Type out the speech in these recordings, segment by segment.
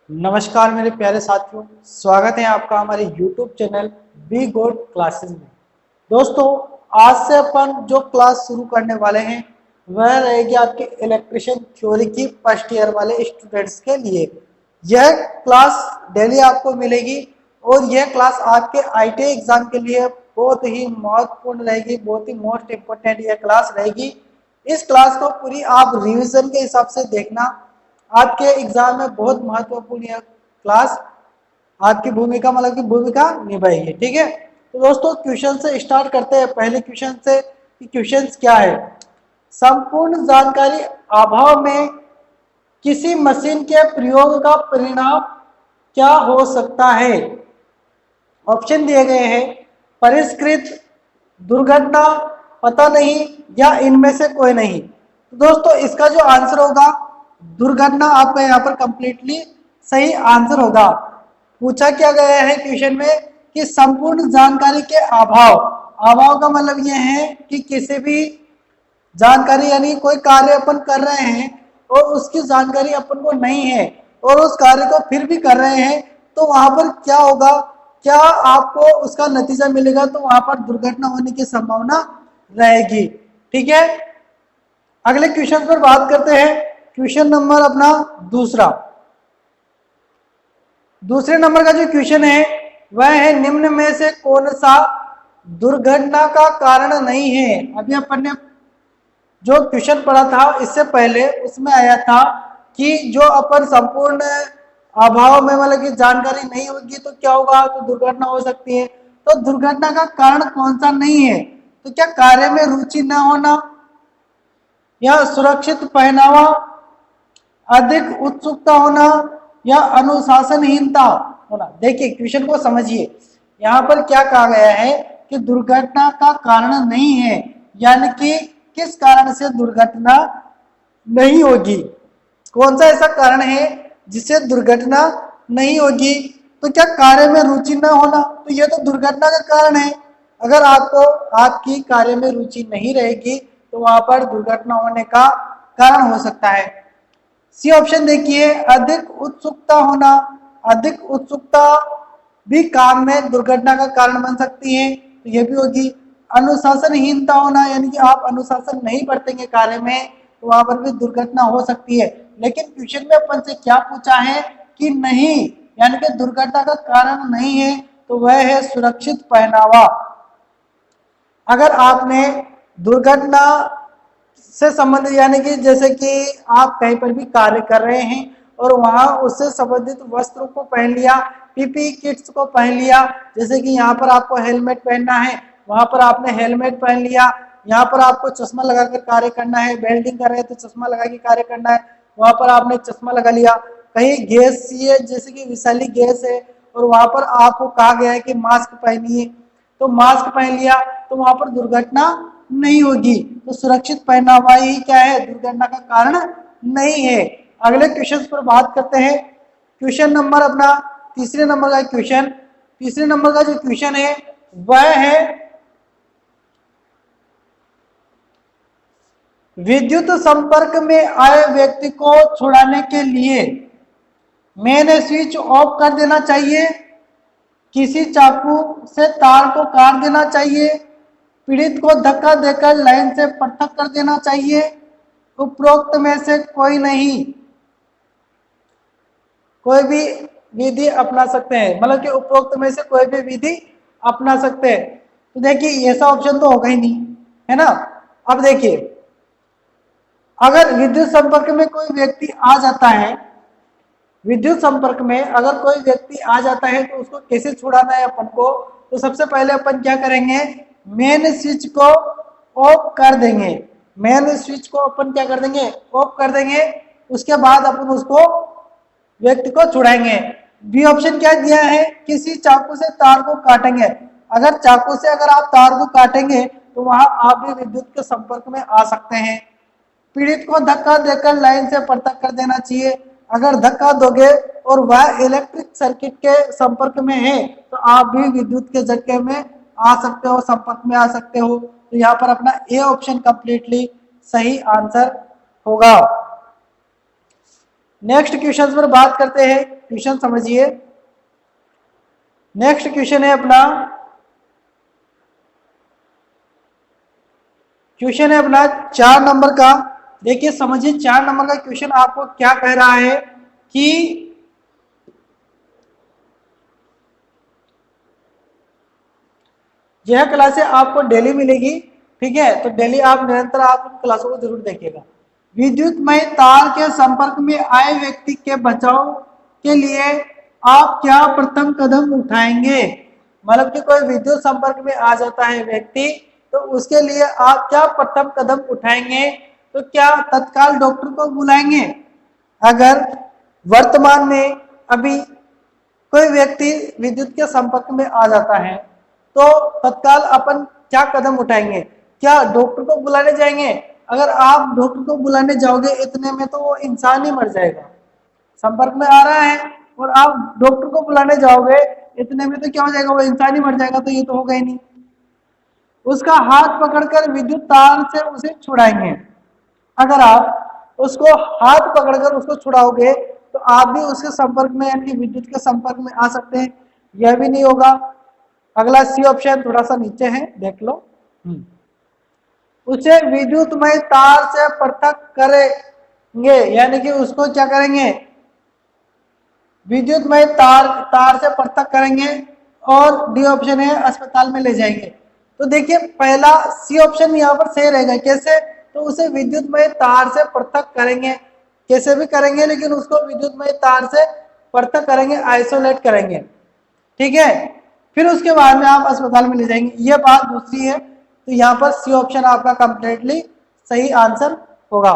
नमस्कार मेरे प्यारे साथियों, स्वागत है आपका हमारे YouTube channel be good classes में। दोस्तों, आज से अपन जो क्लास शुरू करने वाले हैं वह रहेगी आपके इलेक्ट्रिशियन थ्योरी की फर्स्ट ईयर वाले स्टूडेंट्स के लिए। यह क्लास डेली आपको मिलेगी और यह क्लास आपके IIT एग्जाम के लिए बहुत ही महत्वपूर्ण रहेगी, बहुत ही मोस्ट इम्पोर्टेंट यह क्लास रहेगी। इस क्लास को पूरी आप रिवीजन के हिसाब से देखना, आपके एग्जाम में बहुत महत्वपूर्ण यह क्लास आपकी भूमिका निभाएगी। ठीक है, तो दोस्तों क्वेश्चन से स्टार्ट करते हैं। पहले क्वेश्चन से कि क्वेश्चन क्या है। संपूर्ण जानकारी अभाव में किसी मशीन के प्रयोग का परिणाम क्या हो सकता है? ऑप्शन दिए गए हैं परिष्कृत, दुर्घटना, पता नहीं या इनमें से कोई नहीं। तो दोस्तों इसका जो आंसर होगा दुर्घटना आपका यहाँ पर कंप्लीटली सही आंसर होगा। पूछा क्या गया है क्वेश्चन में कि संपूर्ण जानकारी के अभाव, अभाव का मतलब यह है कि किसी भी जानकारी यानी कोई कार्य अपन कर रहे हैं और उसकी जानकारी अपन को नहीं है और उस कार्य को फिर भी कर रहे हैं, तो वहां पर क्या होगा, क्या आपको उसका नतीजा मिलेगा? तो वहां पर दुर्घटना होने की संभावना रहेगी। ठीक है, अगले क्वेश्चन पर बात करते हैं। क्वेश्चन नंबर अपना दूसरे नंबर का जो क्वेश्चन है वह है निम्न में से कौन सा दुर्घटना का कारण नहीं है? अभी अपन ने जो क्वेश्चन पढ़ा था इससे पहले उसमें आया था कि जो अपन संपूर्ण अभाव में मतलब कि जानकारी नहीं होगी तो क्या होगा, तो दुर्घटना हो सकती है। तो दुर्घटना का कारण कौन सा नहीं है? तो क्या कार्य में रुचि न होना, या सुरक्षित पहनावा, अधिक उत्सुकता होना, या अनुशासनहीनता होना? देखिए क्वेश्चन को समझिए, यहाँ पर क्या कहा गया है कि दुर्घटना का कारण नहीं है, यानी कि किस कारण से दुर्घटना नहीं होगी, कौन सा ऐसा कारण है जिससे दुर्घटना नहीं होगी? तो क्या कार्य में रुचि न होना, तो यह तो दुर्घटना का कारण है। अगर आपको आपकी कार्य में रुचि नहीं रहेगी तो वहां पर दुर्घटना होने का कारण हो सकता है। सी ऑप्शन देखिए, अधिक उत्सुकता होना, अधिक उत्सुकता भी काम में दुर्घटना का कारण बन सकती है, तो यह भी होगी। अनुशासनहीनता होना, यानी कि आप अनुशासन नहीं बरतेंगे कार्य में, तो वहां पर भी दुर्घटना हो सकती है। लेकिन क्वेश्चन में अपन से क्या पूछा है कि नहीं, यानी कि दुर्घटना का कारण नहीं है, तो वह है सुरक्षित पहनावा। अगर आपने दुर्घटना से संबंधित यानी कि जैसे कि आप कहीं पर भी कार्य कर रहे हैं और वहां उससे संबंधित वस्त्रों को पहन लिया, पीपी किट्स को पहन लिया, जैसे कि यहाँ पर आपको हेलमेट पहनना है, वहां पर आपने हेलमेट पहन लिया, यहाँ पर आपको चश्मा लगाकर कार्य करना है, वेल्डिंग कर रहे हैं तो चश्मा लगा के कार्य करना है, वहां पर आपने चश्मा लगा लिया। कहीं गैस ये जैसे कि विषैली गैस है और वहां पर आपको कहा गया है कि मास्क पहनिए, तो मास्क पहन लिया, तो वहां पर दुर्घटना नहीं होगी। तो सुरक्षित पहनावा ही क्या है, दुर्घटना का कारण नहीं है। अगले क्वेश्चन पर बात करते हैं। क्वेश्चन नंबर अपना तीसरे नंबर का क्वेश्चन, तीसरे नंबर का जो क्वेश्चन है वह है विद्युत संपर्क में आए व्यक्ति को छुड़ाने के लिए मेन स्विच ऑफ कर देना चाहिए, किसी चाकू से तार को काट देना चाहिए, पीड़ित को धक्का देकर लाइन से पृथक कर देना चाहिए, उपरोक्त में से कोई नहीं। कोई भी विधि अपना सकते हैं, मतलब कि उपरोक्त में से कोई भी विधि अपना सकते हैं। तो देखिए ऐसा ऑप्शन तो होगा ही नहीं, है ना। अब देखिए अगर विद्युत संपर्क में कोई व्यक्ति आ जाता है, विद्युत संपर्क में अगर कोई व्यक्ति आ जाता है तो उसको कैसे छुड़ाना है अपन को? तो सबसे पहले अपन क्या करेंगे, मेन स्विच को ऑफ कर देंगे। मेन स्विच को अपन क्या कर देंगे, ऑफ कर देंगे। उसके बाद अपन उसको व्यक्ति को छुड़ाएंगे। बी ऑप्शन क्या दिया है, किसी चाकू से तार को काटेंगे। अगर चाकू से अगर आप तार को काटेंगे तो वहां आप भी विद्युत के संपर्क में आ सकते हैं। पीड़ित को धक्का देकर लाइन से पृथक कर देना चाहिए। अगर धक्का दोगे और वह इलेक्ट्रिक सर्किट के संपर्क में है तो आप भी विद्युत के झटके में आ सकते हो, संपर्क में आ सकते हो। तो यहाँ पर अपना ए ऑप्शन कंप्लीटली सही आंसर होगा। नेक्स्ट क्वेश्चन पर बात करते हैं। क्वेश्चन समझिए। नेक्स्ट क्वेश्चन है अपना, क्वेश्चन है अपना 4 नंबर का। देखिए समझिए 4 नंबर का क्वेश्चन आपको क्या कह रहा है कि यह क्लासें आपको डेली मिलेगी, ठीक है, तो डेली आप निरंतर आप क्लासों को जरूर देखिएगा। विद्युतमय तार के संपर्क में आए व्यक्ति के बचाव के लिए आप क्या प्रथम कदम उठाएंगे? मतलब कि कोई विद्युत संपर्क में आ जाता है व्यक्ति, तो उसके लिए आप क्या प्रथम कदम उठाएंगे? तो क्या तत्काल डॉक्टर को बुलाएंगे? अगर वर्तमान में अभी कोई व्यक्ति विद्युत के संपर्क में आ जाता है तो तत्काल अपन क्या कदम उठाएंगे? क्या डॉक्टर को बुलाने जाएंगे? अगर आप डॉक्टर को बुलाने जाओगे इतने में तो वो इंसान ही मर जाएगा। संपर्क में आ रहा है और आप डॉक्टर को बुलाने जाओगे इतने में तो क्या हो जाएगा? वो इंसान ही मर जाएगा। तो ये तो होगा ही नहीं। उसका हाथ पकड़कर विद्युत तार से उसे छुड़ाएंगे। अगर आप उसको हाथ पकड़कर उसको छुड़ाओगे तो आप भी उसके संपर्क में यानी विद्युत के संपर्क में आ सकते हैं। यह भी नहीं होगा। अगला सी ऑप्शन थोड़ा सा नीचे है, देख लो। उसे विद्युतमय तार से पृथक करेंगे, यानी कि उसको क्या करेंगे? विद्युतमय तार से पृथक करेंगे। और डी ऑप्शन है अस्पताल में ले जाएंगे। तो देखिए पहला सी ऑप्शन यहाँ पर सही रहेगा। कैसे? तो उसे विद्युतमय तार से पृथक करेंगे, कैसे भी करेंगे लेकिन उसको विद्युतमय तार से पृथक करेंगे, आइसोलेट करेंगे, ठीक है। फिर उसके बाद में आप अस्पताल में ले जाएंगे। ये बात दूसरी है। तो यहाँ पर सी ऑप्शन आपका कंप्लीटली सही आंसर होगा।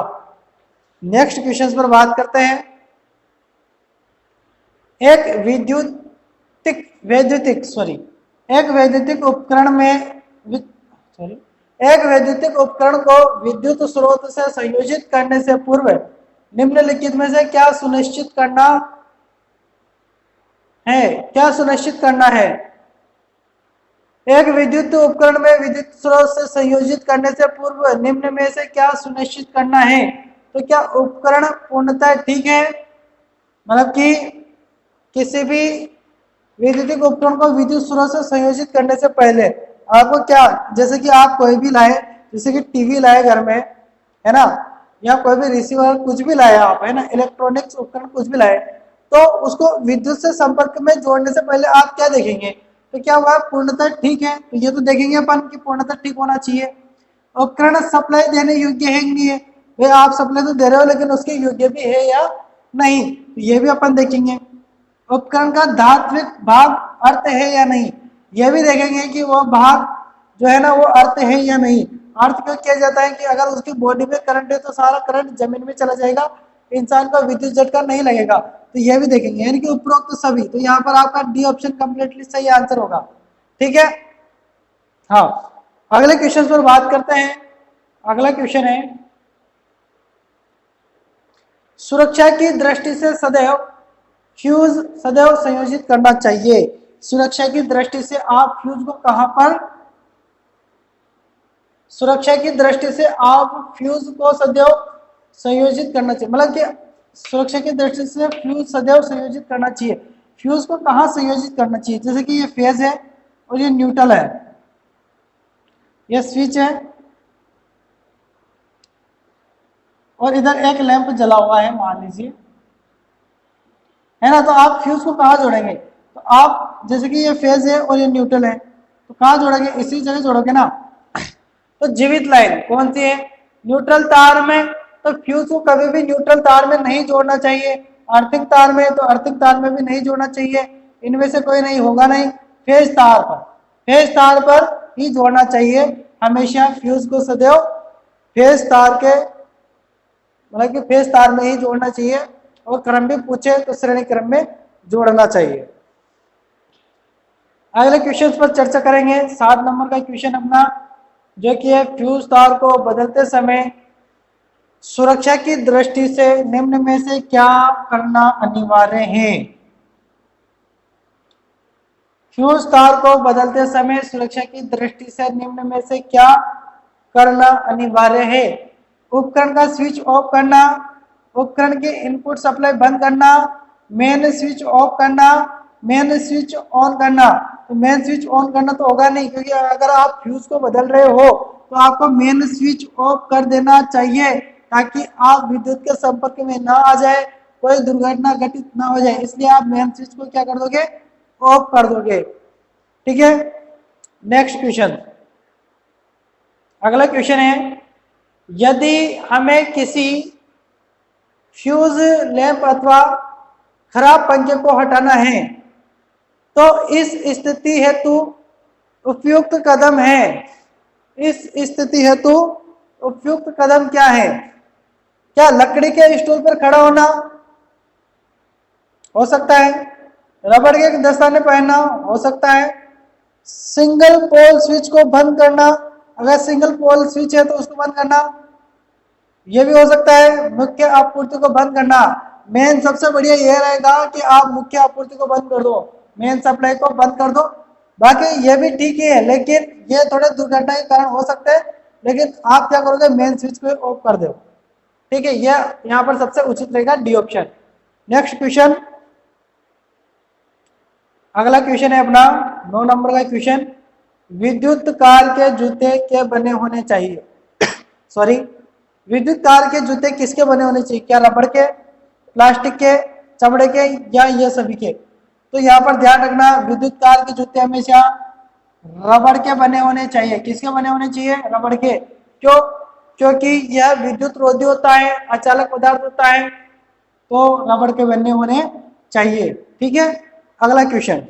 नेक्स्ट क्वेश्चन पर बात करते हैं। एक वैद्युतिक उपकरण को विद्युत स्रोत से संयोजित करने से पूर्व निम्नलिखित में से क्या सुनिश्चित करना है? एक विद्युत उपकरण में विद्युत स्रोत से संयोजित करने से पूर्व निम्न में से क्या सुनिश्चित करना है? तो क्या उपकरण पूर्णतः ठीक है? मतलब कि किसी भी विद्युत उपकरण को विद्युत स्रोत से संयोजित करने से पहले आपको क्या, जैसे कि आप कोई भी लाए, जैसे कि टीवी लाए घर में, है ना, या कोई भी रिसीवर कुछ भी लाए आप, है ना, इलेक्ट्रॉनिक्स उपकरण कुछ भी लाए, तो उसको विद्युत से संपर्क में जोड़ने से पहले आप क्या देखेंगे? तो क्या वह पूर्णतः ठीक है? तो ये तो देखेंगे अपन कि पूर्णतः ठीक होना चाहिए। उपकरण सप्लाई देने योग्य है कि नहीं है? भाई आप सप्लाई तो दे रहे हो लेकिन उसके योग्य भी है या नहीं, तो ये भी अपन देखेंगे। उपकरण का धात्विक भाग अर्थ है या नहीं, यह भी देखेंगे कि वो भाग जो है ना वो अर्थ है या नहीं। अर्थ क्यों किया जाता है कि अगर उसकी बॉडी में करंट है तो सारा करंट जमीन में चला जाएगा, इंसान को विद्युत झटका नहीं लगेगा। तो यह भी देखेंगे, यानी कि उपरोक्त सभी। तो यहाँ पर आपका डी ऑप्शन कंप्लीटली सही आंसर होगा, ठीक है। हाँ, अगले क्वेश्चन पर बात करते हैं। अगला क्वेश्चन है, सुरक्षा की दृष्टि से सदैव फ्यूज संयोजित करना चाहिए। सुरक्षा की दृष्टि से आप फ्यूज को कहां पर, सुरक्षा की दृष्टि से आप फ्यूज को सदैव संयोजित करना चाहिए, मतलब कि सुरक्षा की दृष्टि से फ्यूज सदैव संयोजित करना चाहिए। फ्यूज को कहां संयोजित करना चाहिए? जैसे कि ये फेज है और ये न्यूट्रल है, ये स्विच है और इधर एक लैंप जला हुआ है मान लीजिए, है ना। तो आप फ्यूज को कहाँ जोड़ेंगे? तो आप जैसे कि ये फेज है और ये न्यूट्रल है, तो कहाँ जोड़ेंगे? इसी जगह जोड़ोगे ना। तो जीवित लाइन कौन सी है? न्यूट्रल तार में। तो फ्यूज को कभी भी न्यूट्रल तार में नहीं जोड़ना चाहिए। अर्थिंग तार में, तो अर्थिंग तार में भी नहीं जोड़ना चाहिए। इनमें से कोई नहीं होगा नहीं। फेज तार पर ही जोड़ना चाहिए हमेशा। फ्यूज को सदैव फेज तार के, मतलब कि फेज तार में ही जोड़ना चाहिए। और क्रम भी पूछे तो श्रेणी क्रम में जोड़ना चाहिए। अगले क्वेश्चन पर चर्चा करेंगे। 7 नंबर का क्वेश्चन अपना जो कि है, फ्यूज तार को बदलते समय सुरक्षा की दृष्टि से निम्न में से क्या करना अनिवार्य है? फ्यूज तार को बदलते समय सुरक्षा की दृष्टि से निम्न में से क्या करना अनिवार्य है? उपकरण का स्विच ऑफ करना, उपकरण की इनपुट सप्लाई बंद करना, मेन स्विच ऑफ करना, मेन स्विच ऑन करना। तो मेन स्विच ऑन करना तो होगा नहीं, क्योंकि अगर आप फ्यूज को बदल रहे हो तो आपको मेन स्विच ऑफ कर देना चाहिए, ताकि आप विद्युत के संपर्क में ना आ जाए, कोई दुर्घटना घटित ना हो जाए। इसलिए आप मेन स्विच को क्या कर दोगे, ऑफ कर दोगे। ठीक है, नेक्स्ट क्वेश्चन, अगला क्वेश्चन है, यदि हमें किसी फ्यूज लैंप अथवा खराब पंखे को हटाना है तो इस स्थिति हेतु उपयुक्त कदम है, इस स्थिति हेतु उपयुक्त कदम क्या है? क्या लकड़ी के स्टूल पर खड़ा होना हो सकता है, रबड़ के दस्ताने पहनना हो सकता है, सिंगल पोल स्विच को बंद करना, अगर सिंगल पोल स्विच है तो उसको बंद करना, यह भी हो सकता है मुख्य आपूर्ति को बंद करना। मेन सबसे बढ़िया यह रहेगा कि आप मुख्य आपूर्ति को बंद कर दो, मेन सप्लाई को बंद कर दो। बाकी ये भी ठीक ही है, लेकिन ये थोड़े दुर्घटना के कारण हो सकते हैं, लेकिन आप क्या करोगे, मेन स्विच को ऑफ कर दो। ठीक है, ये यहाँ पर सबसे उचित रहेगा डी ऑप्शन। नेक्स्ट क्वेश्चन, अगला क्वेश्चन है अपना 9 नंबर का क्वेश्चन, विद्युत कार के जूते के बने होने चाहिए सॉरी विद्युत कार के जूते किसके बने होने चाहिए? क्या रबड़ के, प्लास्टिक के, चमड़े के, या ये सभी के? तो यहाँ पर ध्यान रखना, विद्युत कार के जूते हमेशा रबड़ के बने होने चाहिए। किसके बने होने चाहिए? रबड़ के। क्यों? क्योंकि यह विद्युत रोधी होता है, अचालक पदार्थ होता है, तो रबड़ के बने होने चाहिए। ठीक है, अगला क्वेश्चन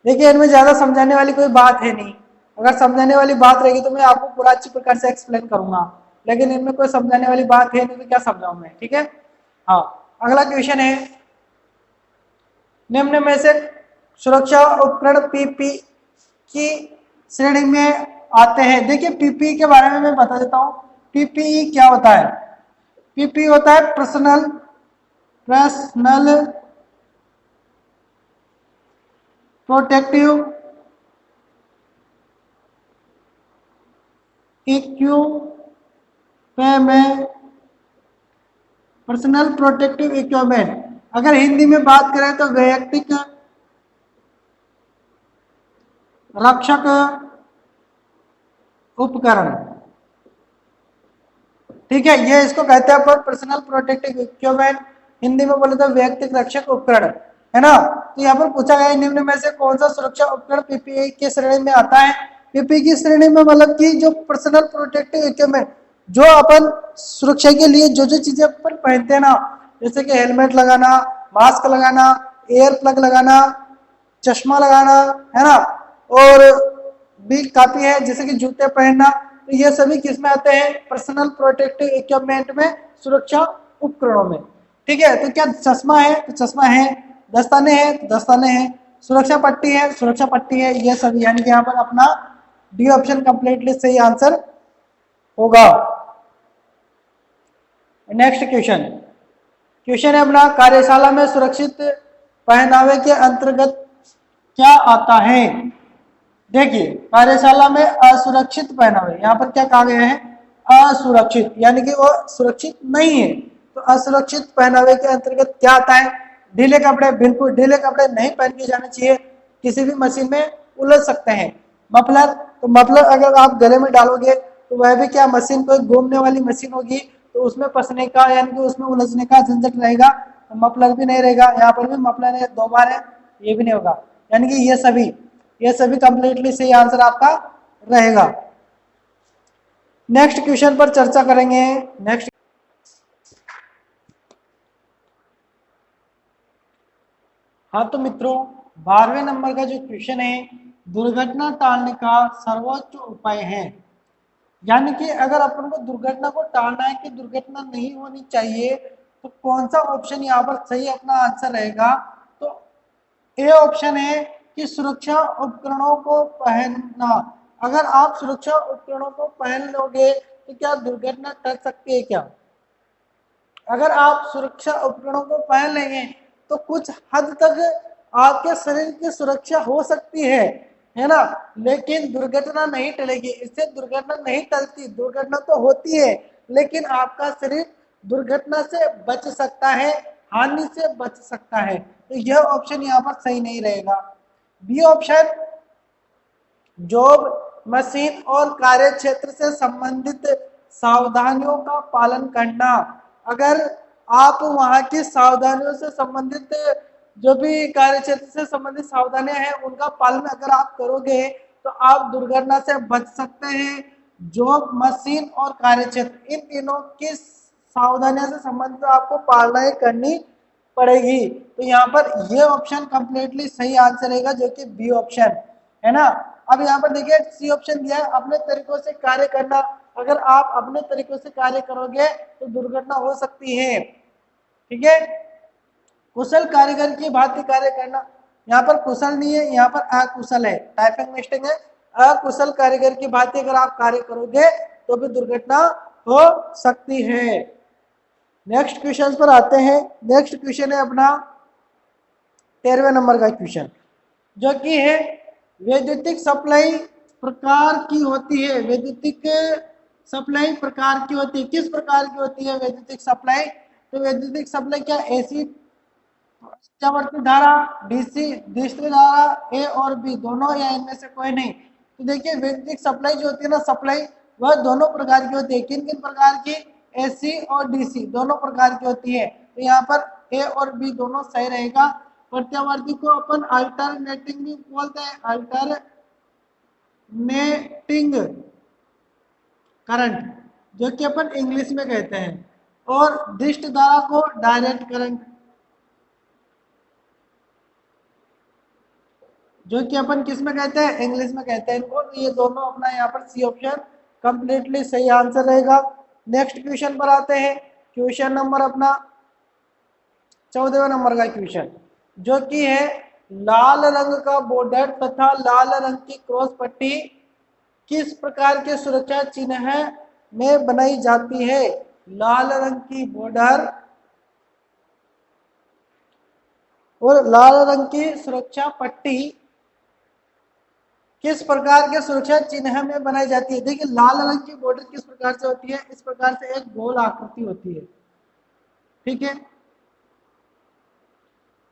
देखिए, इनमें ज्यादा समझाने वाली कोई बात है नहीं, अगर समझाने वाली बात रहेगी तो मैं आपको पूरा अच्छी प्रकार से एक्सप्लेन करूंगा, लेकिन इनमें कोई समझाने वाली बात है नहीं तो क्या समझाऊं मैं। ठीक है, हाँ, अगला क्वेश्चन है, निम्न में से सुरक्षा उपकरण पीपी की श्रेणी में आते हैं। देखिए, पीपी के बारे में मैं बता देता हूं। पीपीई क्या होता है? पीपी होता है personal protective equipment, personal protective equipment. अगर हिंदी में बात करें तो वैयक्तिक रक्षक उपकरण। ठीक है, ये इसको कहते हैं अपन पर्सनल प्रोटेक्टिव इक्विपमेंट, हिंदी में बोले तो वैयक्तिक रक्षक उपकरण, है ना। तो यहाँ पर पूछा गया निम्न में से कौन सा सुरक्षा उपकरण पीपीई की श्रेणी में आता है? पीपीई की श्रेणी में मतलब कि जो पर्सनल प्रोटेक्टिव इक्विपमेंट, जो अपन सुरक्षा के लिए जो जो चीजें अपन पहनते हैं ना, जैसे कि हेलमेट लगाना, मास्क लगाना, एयर प्लग लगाना, चश्मा लगाना, है ना, और भी काफी है, जैसे कि जूते पहनना, तो ये सभी किस में आते हैं? पर्सनल प्रोटेक्टिव इक्विपमेंट में, सुरक्षा उपकरणों में। ठीक है, तो क्या चश्मा है? तो चश्मा है, दस्ताने हैं तो दस्ताने हैं, सुरक्षा पट्टी है, सुरक्षा पट्टी है, ये सभी, यानी कि यहाँ पर अपना डी ऑप्शन कंप्लीटली सही आंसर होगा। नेक्स्ट क्वेश्चन, क्वेश्चन है अपना, कार्यशाला में सुरक्षित पहनावे के अंतर्गत क्या आता है? देखिए, कार्यशाला में असुरक्षित पहनावे, यहाँ पर क्या कहा गया है? असुरक्षित, यानी कि वो सुरक्षित नहीं है। तो असुरक्षित पहनावे के अंतर्गत क्या आता है? ढीले कपड़े, बिल्कुल ढीले कपड़े नहीं पहन के जाने चाहिए, किसी भी मशीन में उलझ सकते हैं। मफलर, तो मफलर अगर आप गले में डालोगे तो वह भी क्या, मशीन कोई घूमने वाली मशीन होगी, तो उसमें फंसने का यानी कि उसमें उलझने का झंझट रहेगा, तो मफलर भी नहीं रहेगा। यहाँ पर भी मफलर है, 2 बार है, ये भी नहीं होगा, यानी कि ये सभी कंप्लीटली सही आंसर आपका रहेगा। नेक्स्ट क्वेश्चन पर चर्चा करेंगे। नेक्स्ट, हाँ तो मित्रों, 12वें नंबर का जो क्वेश्चन है, दुर्घटना टालने का सर्वोच्च उपाय है, यानी कि अगर अपन को दुर्घटना को टालना है कि दुर्घटना नहीं होनी चाहिए, तो कौन सा ऑप्शन यहाँ पर सही अपना आंसर रहेगा? तो ए ऑप्शन है कि सुरक्षा उपकरणों को पहनना। अगर आप सुरक्षा उपकरणों को पहन लोगे तो क्या दुर्घटना टल सकती है क्या? अगर आप सुरक्षा उपकरणों को पहन लेंगे तो कुछ हद तक आपके शरीर की सुरक्षा हो सकती है ना, लेकिन दुर्घटना नहीं टलेगी। इससे दुर्घटना नहीं टलती, दुर्घटना तो होती है लेकिन आपका शरीर दुर्घटना से बच सकता है, हानि से बच सकता है। तो यह ऑप्शन यहाँ पर सही नहीं रहेगा। बी ऑप्शन, जॉब, मशीन और कार्य क्षेत्र से संबंधित सावधानियों का पालन करना। अगर आप वहां की सावधानियों से संबंधित जो भी कार्य क्षेत्र से संबंधित सावधानियां हैं उनका पालन अगर आप करोगे तो आप दुर्घटना से बच सकते हैं। जॉब, मशीन और कार्य क्षेत्र, इन तीनों की सावधानियों से संबंधित आपको पालना करनी पड़ेगी। तो यहाँ पर ये ऑप्शन कंप्लीटली सही आंसर रहेगा, जो कि बी ऑप्शन है ना। अब यहाँ पर देखिए सी ऑप्शन दिया है, अपने तरीकों से कार्य करना। अगर आप अपने तरीकों से कार्य करोगे तो दुर्घटना हो सकती है। ठीक है, कुशल कारीगर की भांति कार्य करना, यहाँ पर कुशल नहीं है, यहाँ पर अकुशल है, टाइपिंग मिस्टेक है। अकुशल कारीगर की भांति अगर आप कार्य करोगे तो भी दुर्घटना हो सकती है। नेक्स्ट क्वेश्चन पर आते हैं। नेक्स्ट क्वेश्चन है अपना 13वें नंबर का क्वेश्चन, जो कि है वैद्युतिक सप्लाई प्रकार की होती है। वैद्युतिक सप्लाई प्रकार की होती है, किस प्रकार की होती है वैद्युतिक सप्लाई? तो वैद्युतिक सप्लाई क्या एसी प्रत्यावर्ती धारा, डीसी डिस्ट्री धारा, ए और बी दोनों, या इनमें से कोई नहीं? तो देखिए वैद्युतिक सप्लाई जो होती है ना, सप्लाई वह दोनों प्रकार की होती है। किन किन प्रकार की? एसी और डीसी दोनों प्रकार की होती है। तो यहाँ पर ए और बी दोनों सही रहेगा। प्रत्यावर्ती को अपन अल्टरनेटिंग भी बोलते हैं, अल्टरनेटिंग करंट, जो कि अपन इंग्लिश में कहते हैं। और डिस्ट धारा को डायरेक्ट करंट, जो कि अपन किस में कहते हैं? इंग्लिश में कहते हैं इनको। तो ये दोनों अपना यहाँ पर सी ऑप्शन कंप्लीटली सही आंसर रहेगा। नेक्स्ट क्वेश्चन पर आते हैं। क्वेश्चन नंबर अपना 14वें नंबर का क्वेश्चन, जो कि है लाल रंग का बॉर्डर तथा लाल रंग की क्रॉस पट्टी किस प्रकार के सुरक्षा चिन्ह में बनाई जाती है? लाल रंग की बॉर्डर और लाल रंग की सुरक्षा पट्टी किस प्रकार के सुरक्षा चिन्ह में बनाई जाती है? देखिए लाल रंग की बॉर्डर किस प्रकार से होती है? इस प्रकार से एक गोल आकृति होती है। ठीक है,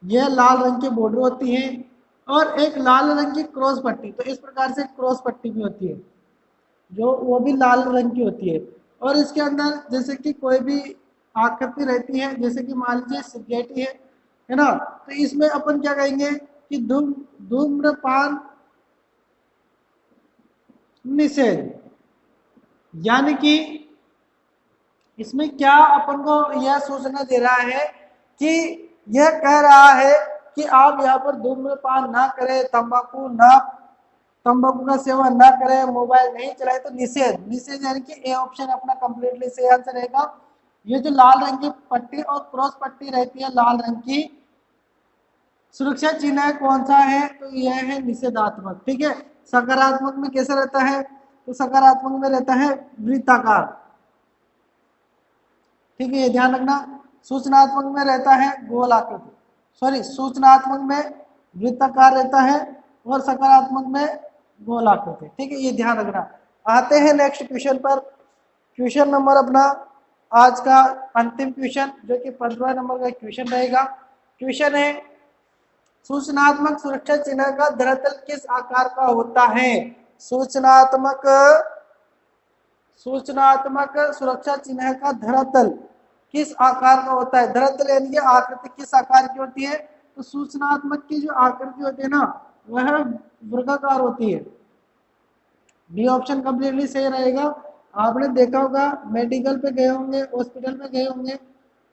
यह लाल रंग की बॉर्डर होती है और एक लाल रंग की क्रॉस पट्टी, तो इस प्रकार से क्रॉस पट्टी भी होती है जो वो भी लाल रंग की होती है। और इसके अंदर जैसे कि कोई भी आकृति रहती है, जैसे कि मान लीजिए सिगरेट है ना, तो इसमें अपन क्या कहेंगे कि धूम्रपान निषेध, यानी कि इसमें क्या अपन को यह सूचना दे रहा है कि यह कह रहा है कि आप यहाँ पर धूम्रपान ना करें, तंबाकू का सेवन ना करें, मोबाइल नहीं चलाए। तो निषेध, निषेध यानी कि ए ऑप्शन अपना कंप्लीटली सही आंसर रहेगा। ये जो लाल रंग की पट्टी और क्रॉस पट्टी रहती है लाल रंग की, सुरक्षा चिन्ह कौन सा है? तो यह है निषेधात्मक। ठीक है, सकारात्मक में कैसा रहता है? तो सकारात्मक में रहता है वृत्ताकार। ठीक है, ये ध्यान रखना। सूचनात्मक में रहता है गोल आकृति, सॉरी सूचनात्मक में वृत्ताकार रहता है और सकारात्मक में गोल आकृति। ठीक है, ये ध्यान रखना। आते हैं नेक्स्ट क्वेश्चन पर। क्वेश्चन नंबर अपना आज का अंतिम क्वेश्चन, जो कि 15 नंबर का क्वेश्चन रहेगा। क्वेश्चन है सूचनात्मक सुरक्षा चिन्ह का धरातल किस आकार का होता है? सूचनात्मक सुरक्षा चिन्ह का धरातल किस आकार का होता है? धरातल यानी कि आकृति किस आकार की होती है? तो सूचनात्मक की जो आकृति होती है ना, वह वर्गाकार होती है। बी ऑप्शन कंप्लीटली सही रहेगा। आपने देखा होगा, मेडिकल पे गए होंगे, हॉस्पिटल में गए होंगे,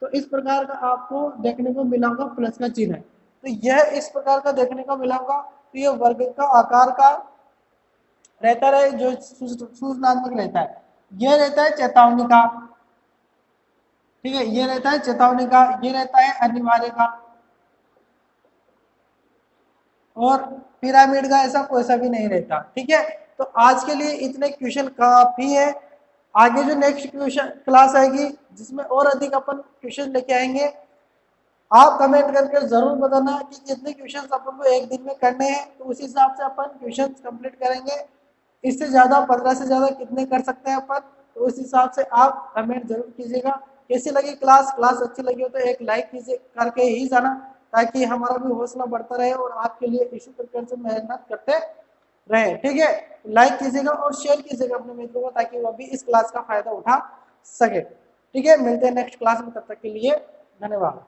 तो इस प्रकार का आपको देखने को मिला होगा प्लस का चिन्ह। तो यह इस प्रकार का देखने को मिला होगा। तो यह वर्ग का आकार का रहता है, जो सूचनात्मक रहता है। यह रहता है चेतावनी का। ठीक है, ये रहता है चेतावनी का, ये रहता है अनिवार्य का, और पिरामिड का ऐसा कोई सा भी नहीं रहता। ठीक है, तो आज के लिए इतने क्वेश्चन काफी है। आगे जो नेक्स्ट क्वेश्चन क्लास आएगी जिसमें और अधिक अपन क्वेश्चन लेके आएंगे, आप कमेंट करके जरूर बताना कि कितने क्वेश्चन अपन को एक दिन में करने हैं, तो उसी हिसाब से अपन क्वेश्चन कंप्लीट करेंगे। इससे ज्यादा 15 से ज्यादा कितने कर सकते हैं अपन, तो उस हिसाब से आप कमेंट जरूर कीजिएगा। कैसी लगी क्लास? क्लास अच्छी लगी हो तो एक लाइक कीजिए करके ही जाना, ताकि हमारा भी हौसला बढ़ता रहे और आपके लिए इशू प्रकार से मेहनत करते रहे। ठीक है, लाइक कीजिएगा और शेयर कीजिएगा अपने मित्रों को, ताकि वह भी इस क्लास का फायदा उठा सके। ठीक है, मिलते हैं नेक्स्ट क्लास में, तब तक के लिए धन्यवाद।